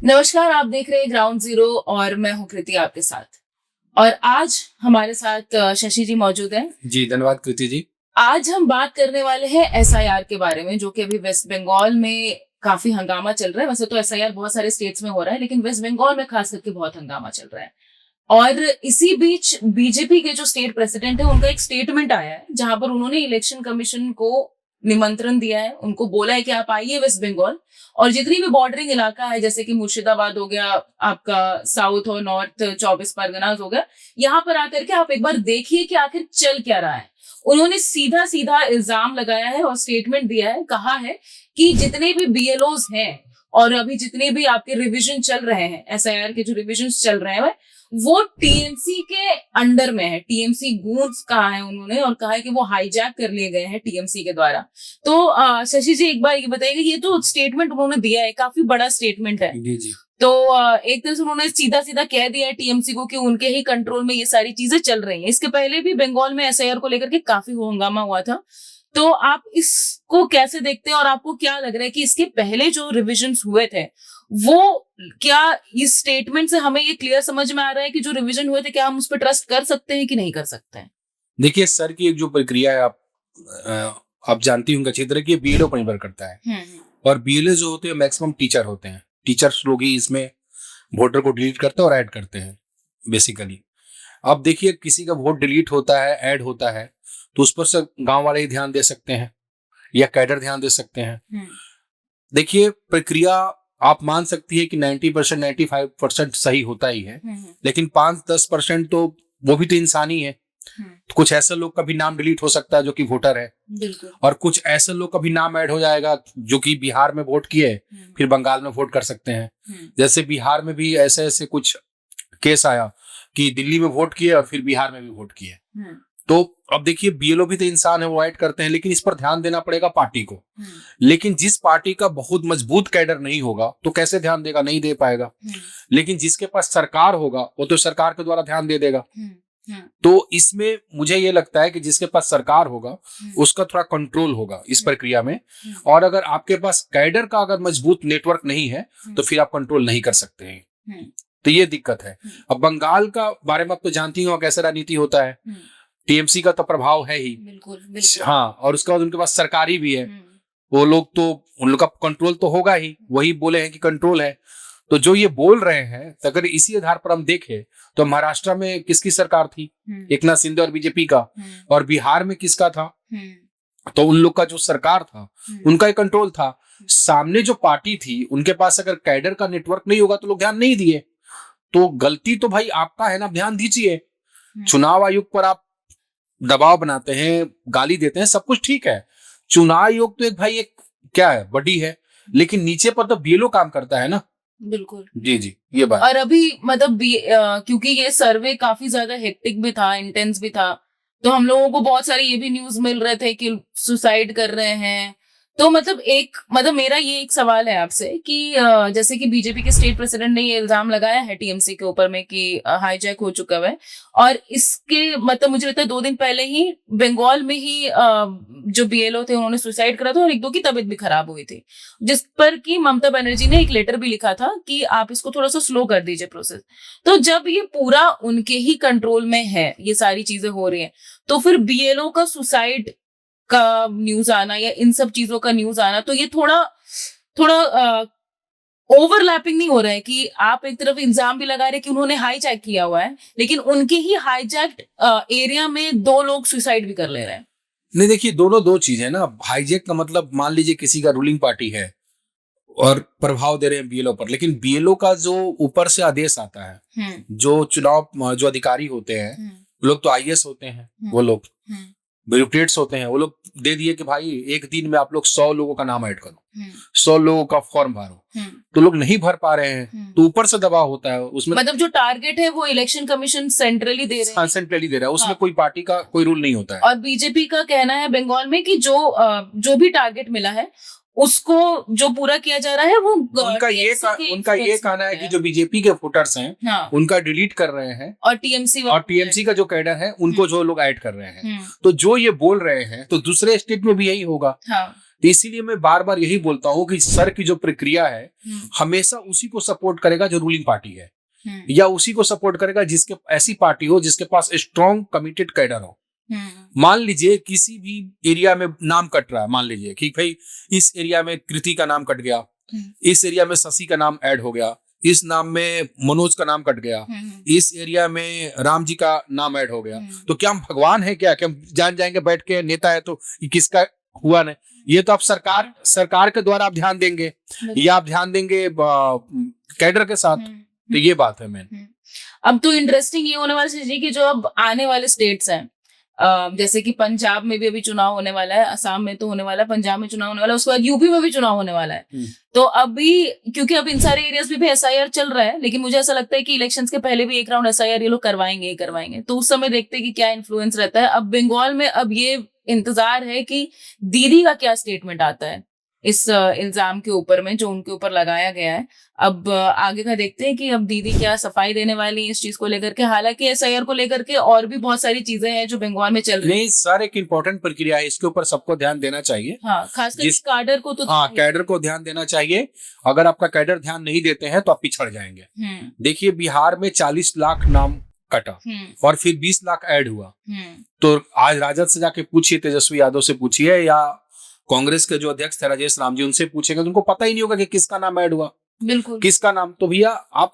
नमस्कार, आप देख रहे हैं ग्राउंड जीरो और मैं हूं कृति आपके साथ। और आज हमारे साथ शशि जी मौजूद हैं। जी धन्यवाद कृति जी। आज हम बात करने वाले हैं एसआईआर के बारे में, जो कि अभी वेस्ट बंगाल में काफी हंगामा चल रहा है। वैसे तो एसआईआर बहुत सारे स्टेट्स में हो रहा है, लेकिन वेस्ट बंगाल में खास करके बहुत हंगामा चल रहा है। और इसी बीच बीजेपी के जो स्टेट प्रेसिडेंट है, उनका एक स्टेटमेंट आया है जहां पर उन्होंने इलेक्शन कमीशन को निमंत्रण दिया है। उनको बोला है कि आप आइए वेस्ट बंगाल और जितनी भी बॉर्डरिंग इलाका है, जैसे कि मुर्शिदाबाद हो गया, आपका साउथ और नॉर्थ 24 परगनाज हो गया, यहाँ पर आकर के आप एक बार देखिए कि आखिर चल क्या रहा है। उन्होंने सीधा सीधा इल्जाम लगाया है और स्टेटमेंट दिया है, कहा है कि जितने भी बीएलओज हैं और अभी जितने भी आपके रिविजन चल रहे हैं, एसआईआर के जो रिविजन चल रहे हैं, वो टीएमसी के अंडर में है। टीएमसी गूंज कहा है उन्होंने और कहा है कि वो हाईजैक कर लिए गए हैं टीएमसी के द्वारा। तो शशि जी एक बार ये बताइएगा, ये तो स्टेटमेंट उन्होंने दिया है, काफी बड़ा स्टेटमेंट है। जी जी। तो एक तरह से उन्होंने सीधा सीधा कह दिया है टीएमसी को कि उनके ही कंट्रोल में ये सारी चीजें चल रही हैं। इसके पहले भी बंगाल में एसआईआर को लेकर के काफी हंगामा हुआ था। तो आप इसको कैसे देखते हैं और आपको क्या लग रहा है कि इसके पहले जो रिविजन्स हुए थे, वो क्या इस स्टेटमेंट से हमें ये क्लियर समझ में आ रहा है कि जो रिवीजन हुए थे, क्या हम उस पर ट्रस्ट कर सकते हैं कि नहीं कर सकते हैं? देखिए सर की एक जो प्रक्रिया है, आप जानती होंगे अच्छी तरह की, बीएलओ पर निर्भर करता है। और बीएलओ जो होते हैं मैक्सिमम टीचर होते हैं। टीचर्स लोग ही इसमें वोटर को डिलीट करते हैं और ऐड करते हैं बेसिकली। अब देखिए किसी का वोट डिलीट होता है, ऐड होता है, तो उस पर से गांव वाले ही ध्यान दे सकते हैं या कैडर ध्यान दे सकते हैं। देखिए प्रक्रिया आप मान सकती है कि 90% 95% सही होता ही है, लेकिन 5-10% तो वो भी तो इंसान ही है। तो कुछ ऐसे लोग का भी नाम डिलीट हो सकता है जो कि वोटर है, और कुछ ऐसे लोग का भी नाम ऐड हो जाएगा जो कि बिहार में वोट किए फिर बंगाल में वोट कर सकते हैं। जैसे बिहार में भी ऐसे ऐसे कुछ केस आया कि दिल्ली में वोट किए और फिर बिहार में भी वोट किए। तो अब देखिए बीएलओ भी तो इंसान है, वो ऐड करते हैं, लेकिन इस पर ध्यान देना पड़ेगा पार्टी को। लेकिन जिस पार्टी का बहुत मजबूत कैडर नहीं होगा तो कैसे ध्यान देगा, नहीं दे पाएगा। लेकिन जिसके पास सरकार होगा वो तो सरकार के द्वारा ध्यान दे देगा। तो इसमें मुझे ये लगता है कि जिसके पास सरकार होगा उसका थोड़ा कंट्रोल होगा इस प्रक्रिया में। और अगर आपके पास कैडर का अगर मजबूत नेटवर्क नहीं है तो फिर आप कंट्रोल नहीं कर सकते हैं। तो ये दिक्कत है। अब बंगाल का बारे में आप तो जानती हो कैसा राजनीति होता है। टीएमसी का तो प्रभाव है ही। बिल्कुल। हाँ, और उसके बाद उनके पास सरकारी भी है। वो लोग तो, उन लोग का कंट्रोल तो होगा ही, वही बोले हैं कि कंट्रोल है। तो जो ये बोल रहे हैं, तो अगर इसी आधार पर हम देखें तो महाराष्ट्र में किसकी सरकार थी? एकनाथ शिंदे और बीजेपी का। और बिहार में किसका था? तो उन लोग का जो सरकार था उनका ही कंट्रोल था। सामने जो पार्टी थी उनके पास अगर कैडर का नेटवर्क नहीं होगा तो लोग ध्यान नहीं दिए। तो गलती तो भाई आपका है ना, ध्यान दीजिए। चुनाव आयोग पर आप दबाव बनाते हैं, गाली देते हैं, सब कुछ ठीक है। चुनाव आयोग तो एक भाई एक क्या है, बड़ी है, लेकिन नीचे पर तो बीएलओ काम करता है ना। बिल्कुल। जी जी, ये बात। और अभी मतलब क्योंकि ये सर्वे काफी ज्यादा हेक्टिक भी था, इंटेंस भी था, तो हम लोगों को बहुत सारे ये भी न्यूज मिल रहे थे कि सुसाइड कर रहे हैं। तो मतलब मेरा ये एक सवाल है आपसे कि जैसे कि बीजेपी के स्टेट प्रेसिडेंट ने ये इल्जाम लगाया है टीएमसी के ऊपर में कि हाईजैक हो चुका है। और इसके मतलब मुझे लगता है 2 दिन पहले ही बंगाल में ही जो बीएलओ थे उन्होंने सुसाइड करा था और 1-2 की तबीयत भी खराब हुई थी, जिस पर कि ममता बनर्जी ने एक लेटर भी लिखा था कि आप इसको थोड़ा सा स्लो कर दीजिए प्रोसेस। तो जब ये पूरा उनके ही कंट्रोल में है, ये सारी चीजें हो रही हैं, तो फिर बीएलओ का सुसाइड का न्यूज आना या इन सब चीजों का न्यूज आना, तो ये थोड़ा ओवरलैपिंग नहीं हो रहा है कि आप एक तरफ इल्जाम भी लगा रहे हैं कि उन्होंने हाईजैक किया हुआ है, लेकिन उनके ही हाईजैक्ड एरिया में 2 लोग सुसाइड भी कर ले रहे हैं? नहीं, देखिए दोनों 2 चीज है ना। हाईजैक का मतलब मान लीजिए किसी का रूलिंग पार्टी है और प्रभाव दे रहे हैं बीएलओ पर, लेकिन बीएलओ का जो ऊपर से आदेश आता है, जो चुनाव जो अधिकारी होते हैं, लोग तो आईएएस होते हैं, वो लोग ब्यूरोक्रेट्स होते हैं, वो लोग दे दिए कि भाई एक दिन में आप लोग 100 लोगों का नाम ऐड करो, 100 लोगों का फॉर्म भरो। तो लोग नहीं भर पा रहे हैं, तो ऊपर से दबाव होता है उसमें। मतलब जो टारगेट है वो इलेक्शन कमीशन सेंट्रली दे रहे हैं। सेंट्रली दे रहा है, उसमें कोई पार्टी का कोई रूल नहीं होता है। और बीजेपी का कहना है बंगाल में कि जो भी टारगेट मिला है उसको जो पूरा किया जा रहा है वो उनका ये कहना है कि जो बीजेपी के वोटर्स हैं, हाँ, उनका डिलीट कर रहे हैं और टीएमसी का जो कैडर है उनको जो लोग ऐड कर रहे हैं। तो जो ये बोल रहे हैं तो दूसरे स्टेट में भी यही होगा। हाँ, तो इसीलिए मैं बार बार यही बोलता हूँ कि सर की जो प्रक्रिया है हमेशा उसी को सपोर्ट करेगा जो रूलिंग पार्टी है, या उसी को सपोर्ट करेगा जिसके ऐसी पार्टी हो जिसके पास स्ट्रॉन्ग कमिटेड कैडर हो। मान लीजिए किसी भी एरिया में नाम कट रहा है, मान लीजिए कि भाई इस एरिया में कृति का नाम कट गया, इस एरिया में शशि का नाम ऐड हो गया, इस नाम में मनोज का नाम कट गया, इस एरिया में राम जी का नाम ऐड हो गया, तो क्या हम भगवान है क्या कि हम जान जाएंगे बैठ के नेता है तो किसका हुआ नहीं? ये तो आप सरकार के द्वारा आप ध्यान देंगे, या आप ध्यान देंगे कैडर के साथ। तो ये बात है मैन। अब तो इंटरेस्टिंग ये होने वाला है कि जो अब आने वाले स्टेट्स हैं, जैसे कि पंजाब में भी अभी चुनाव होने वाला है, असम में तो होने वाला है, पंजाब में चुनाव होने वाला है, उसके बाद यूपी में भी चुनाव होने वाला है। तो अभी क्योंकि अब इन सारे एरियाज में भी एसआईआर चल रहा है, लेकिन मुझे ऐसा लगता है कि इलेक्शंस के पहले भी एक राउंड एसआईआर ये लोग करवाएंगे, तो उस समय देखते हैं कि क्या इन्फ्लुएंस रहता है। अब बंगाल में अब ये इंतजार है कि दीदी का क्या स्टेटमेंट आता है इस इल्जाम के ऊपर में जो उनके ऊपर लगाया गया है। अब आगे का देखते हैं कि अब दीदी क्या सफाई देने वाली है इस चीज को लेकर के। हालांकि एसआईआर को लेकर के और भी बहुत सारी चीजें हैं जो बंगाल में चल रही है। नहीं सर, एक इम्पोर्टेंट प्रक्रिया है, इसके ऊपर सबको ध्यान देना चाहिए। हाँ, खासकर कैडर को तो कैडर को ध्यान देना चाहिए। अगर आपका कैडर ध्यान नहीं देते हैं तो आप पिछड़ जाएंगे। देखिए बिहार में 40 लाख नाम कटा और फिर 20 लाख ऐड हुआ। तो आज राजद से जाके पूछिए, तेजस्वी यादव से पूछिए, या कांग्रेस के जो अध्यक्ष थे राजेश राम जी, उनसे पूछेंगे तो उनको पता ही नहीं होगा कि किसका नाम ऐड हुआ, बिल्कुल किसका नाम। तो भैया आप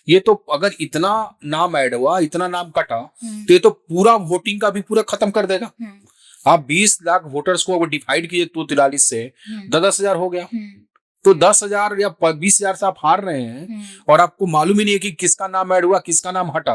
ये तो अगर इतना नाम ऐड हुआ, इतना नाम कटा, तो ये तो पूरा वोटिंग का भी पूरा खत्म कर देगा। आप 20 लाख वोटर्स को डिवाइड कीजिए 243 से 10,000 हो गया। तो 10,000 या 20,000 से आप हार रहे हैं और आपको मालूम ही नहीं है कि किसका नाम ऐड हुआ, किसका नाम हटा।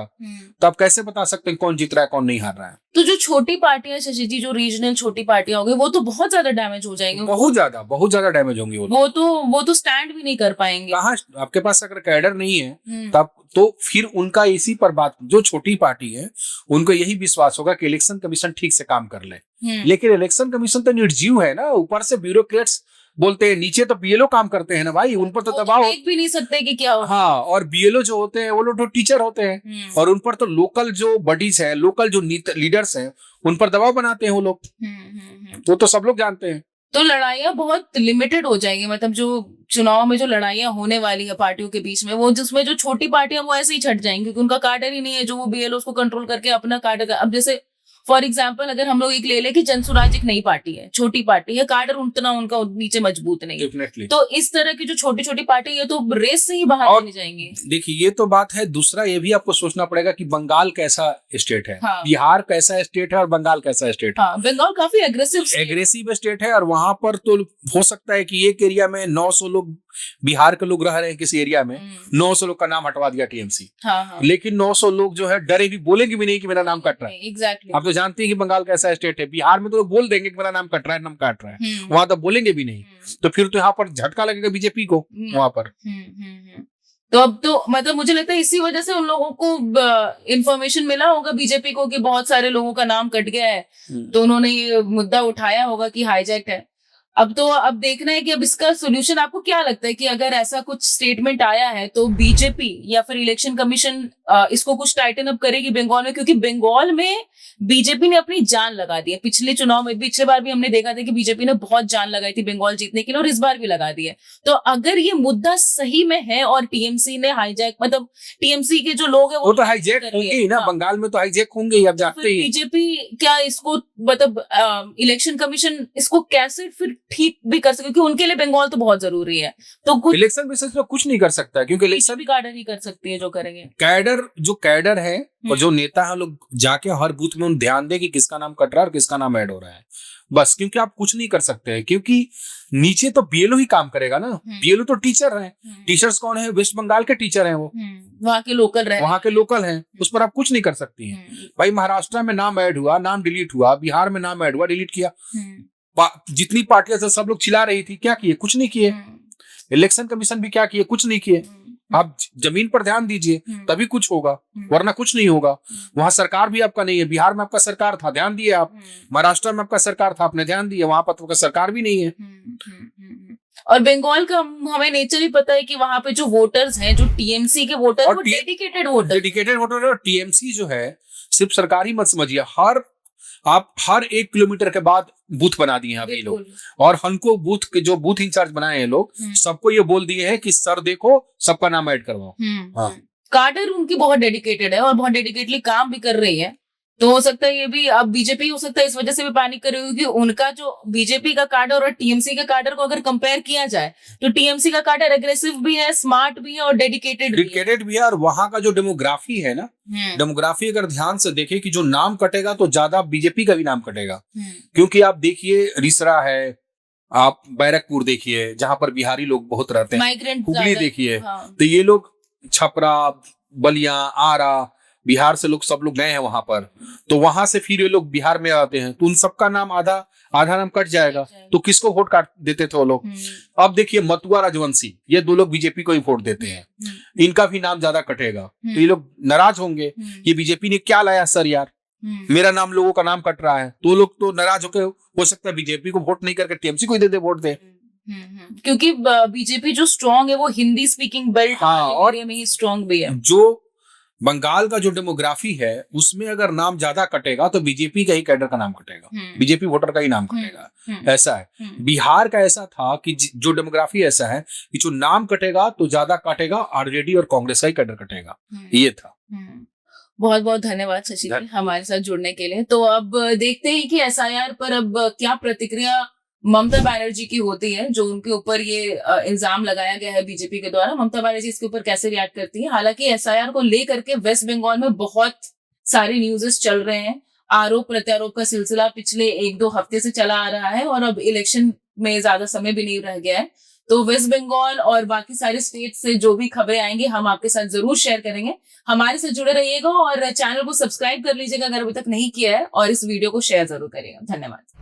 तो आप कैसे बता सकते हैं कौन जीत रहा है कौन नहीं हार रहा है? तो जो छोटी पार्टियां शशि जी, जो रीजनल छोटी पार्टियां हो गई, वो तो बहुत ज्यादा डैमेज हो जाएंगे। बहुत ज्यादा डैमेज होंगी। वो तो स्टैंड भी नहीं कर पाएंगे। कहाँ आपके पास अगर कैडर नहीं है तब तो फिर उनका इसी पर बात, जो छोटी पार्टी है उनको यही विश्वास होगा कि इलेक्शन कमीशन ठीक से काम कर ले। लेकिन इलेक्शन कमीशन तो निर्जीव है ना, ऊपर से ब्यूरोक्रेट्स बोलते हैं, नीचे तो बीएलओ काम करते हैं ना भाई, उन पर तो दबाव देख भी नहीं सकते कि क्या हो। हाँ, और बीएलओ जो होते हैं वो लोग तो टीचर होते हैं और उन पर तो लोकल जो बडीज है, लोकल जो लीडर्स हैं, उन पर दबाव बनाते हैं वो लोग। तो सब लोग जानते हैं। तो लड़ाइयाँ बहुत लिमिटेड हो जाएंगी, मतलब जो चुनाव में जो लड़ाइयाँ होने वाली है पार्टियों के बीच में, वो जिसमें जो छोटी पार्टियां वो ऐसे ही छट जाएंगी क्योंकि उनका कार्डर ही नहीं है जो वो बीएलओ को कंट्रोल करके अपना कार्डर। अब जैसे फॉर एग्जाम्पल अगर हम लोग एक ले कि जनसुराज एक नई पार्टी है, छोटी पार्टी है, कार्डर उतना उनका नीचे मजबूत नहीं है, तो इस तरह की जो छोटी छोटी पार्टी है तो रेस से ही बाहर नहीं जाएंगे। देखिए ये तो बात है। दूसरा ये भी आपको सोचना पड़ेगा कि बंगाल कैसा स्टेट है, हाँ। बिहार कैसा स्टेट है और बंगाल कैसा स्टेट है। हाँ, बंगाल काफी एग्रेसिव स्टेट है और वहां पर तो हो सकता है कि एक एरिया में 900 लोग बिहार के लोग रह रहे हैं, किसी एरिया में 900 लोग का नाम हटवा दिया टीएमसी। हाँ। लेकिन 900 लोग जो है डरे भी, बोलेंगे भी नहीं कि मेरा नाम कट रहा है। एग्जैक्टली। आप तो जानते हैं कि बंगाल कैसा स्टेट है। बिहार में तो लोग बोल देंगे कि मेरा नाम कट रहा है, नाम काट रहा है, वहां तो बोलेंगे भी नहीं। तो फिर तो यहाँ पर झटका लगेगा बीजेपी को वहां पर। तो अब तो मतलब मुझे लगता है इसी वजह से उन लोगों को इंफॉर्मेशन मिला होगा बीजेपी को कि बहुत सारे लोगों का नाम कट गया है, तो उन्होंने ये मुद्दा उठाया होगा कि हाईजैक है। अब देखना है कि अब इसका सोल्यूशन आपको क्या लगता है कि अगर ऐसा कुछ स्टेटमेंट आया है तो बीजेपी या फिर इलेक्शन कमीशन इसको कुछ टाइटन अप करेगी बंगाल में? क्योंकि बंगाल में बीजेपी ने अपनी जान लगा दी है। पिछले चुनाव में, पिछले बार भी हमने देखा था कि बीजेपी ने बहुत जान लगाई थी बंगाल जीतने के लिए और इस बार भी लगा दी है। तो अगर ये मुद्दा सही में है और टीएमसी ने हाईजैक, मतलब टीएमसी के जो लोग हैं वो तो हाईजैक होंगे ही ना। बंगाल में तो हाईजैक होंगे ही, आप जानते ही। बीजेपी क्या इसको, मतलब इलेक्शन कमीशन इसको कैसे फिर ठीक भी कर सके, क्योंकि उनके लिए बंगाल तो बहुत जरूरी है। तो इलेक्शन कमीशन तो कुछ नहीं कर सकता क्योंकि इलेक्शन भी कैडर ही कर सकती है जो करेंगे। कैडर है और जो नेता है लोग जाके हर बूथ में उन ध्यान दे कि किसका नाम कट रहा है और किसका नाम ऐड हो रहा है, बस। क्योंकि आप कुछ नहीं कर सकते हैं, क्योंकि नीचे तो बीएलओ ही काम करेगा ना। बीएलओ तो टीचर हैं। टीचर्स कौन है? वेस्ट बंगाल के टीचर हैं, वो वहाँ के लोकल हैं। उस पर आप कुछ नहीं कर सकती हैं। भाई महाराष्ट्र में नाम ऐड हुआ, नाम डिलीट हुआ, बिहार में नाम ऐड हुआ, डिलीट किया। जितनी पार्टियां सब लोग चिल्ला रही थी, क्या किए? कुछ नहीं किए। इलेक्शन कमीशन भी क्या किए? कुछ नहीं किए। आप जमीन पर ध्यान दीजिए तभी कुछ होगा, वरना कुछ नहीं होगा। वहां सरकार भी आपका नहीं है। बिहार में आपका सरकार था, ध्यान दिए आप। महाराष्ट्र में आपका सरकार था, आपने ध्यान दिया। वहां पर आपका सरकार भी नहीं है। और बंगाल का हमें नेचर ही पता है कि वहां पे जो वोटर्स हैं, जो टीएमसी के वोटर, वो डेडिकेटेड वोटर है। और टीएमसी जो है सिर्फ सरकारी मत समझिए, आप हर 1 किलोमीटर के बाद बूथ बना दिए हैं अभी लोग, और हमको बूथ के जो बूथ इंचार्ज बनाए हैं लोग, सबको ये बोल दिए हैं कि सर देखो सबका नाम ऐड करवाओ। हाँ, कार्डर उनकी बहुत डेडिकेटेड है और बहुत डेडिकेटली काम भी कर रही है। तो हो सकता है ये भी, अब बीजेपी हो सकता है इस वजह से भी पैनिक कर रही होगी, उनका जो बीजेपी का कार्डर और टीएमसी का कार्डर को अगर कंपेयर किया जाए तो टीएमसी का कार्डर एग्रेसिव भी है, स्मार्ट भी है और डेडिकेटेड भी है। और वहां का जो डेमोग्राफी है ना, डेमोग्राफी अगर ध्यान से देखे कि जो नाम कटेगा तो ज्यादा बीजेपी का भी नाम कटेगा। क्योंकि आप देखिए रिसरा है, आप बैरकपुर देखिए जहां पर बिहारी लोग बहुत रहते हैं, माइग्रेंट हुगली देखिए, तो ये लोग छपरा, बलिया, आरा, बिहार से लोग सब लोग गए हैं वहां पर, तो वहां से फिर ये लोग बिहार में आते हैं, तो उन सबका नाम आधा नाम कट जाएगा। तो किसको वोट काट देते थे वो लोग? अब देखिए मथुआ राजवंशी, ये 2 लोग बीजेपी को ही वोट देते हैं, इनका भी नाम ज्यादा कटेगा, तो ये लोग नाराज होंगे कि बीजेपी ने क्या लाया सर यार, मेरा नाम, लोगों का नाम कट रहा है। तो लोग तो नाराज होकर हो सकता है बीजेपी को वोट नहीं करके टीएमसी को ही दे वोट दे। क्योंकि बीजेपी जो स्ट्रांग है वो हिंदी स्पीकिंग बेल्ट एरिया में ही स्ट्रांग भी है। जो बंगाल का जो डेमोग्राफी है उसमें अगर नाम ज्यादा कटेगा तो बीजेपी का ही कैडर का नाम कटेगा, बीजेपी वोटर का ही नाम कटेगा। ऐसा है। बिहार का ऐसा था कि जो डेमोग्राफी ऐसा है कि जो नाम कटेगा तो ज्यादा कटेगा आरजेडी और कांग्रेस का ही कैडर कटेगा। ये था। बहुत बहुत धन्यवाद शशि जी हमारे साथ जुड़ने के लिए। तो अब देखते हैं कि एसआईआर पर अब क्या प्रतिक्रिया ममता बनर्जी की होती है, जो उनके ऊपर ये इल्जाम लगाया गया है बीजेपी के द्वारा। ममता बनर्जी इसके ऊपर कैसे रिएक्ट करती है। हालांकि एसआईआर को लेकर के वेस्ट बंगाल में बहुत सारे न्यूज़ेस चल रहे हैं, आरोप प्रत्यारोप का सिलसिला पिछले 1-2 हफ्ते से चला आ रहा है और अब इलेक्शन में ज्यादा समय भी नहीं रह गया है। तो वेस्ट बंगाल और बाकी सारे स्टेट से जो भी खबरें आएंगी हम आपके साथ जरूर शेयर करेंगे। हमारे साथ जुड़े रहिएगा और चैनल को सब्सक्राइब कर लीजिएगा अगर अभी तक नहीं किया है, और इस वीडियो को शेयर जरूर करिएगा। धन्यवाद।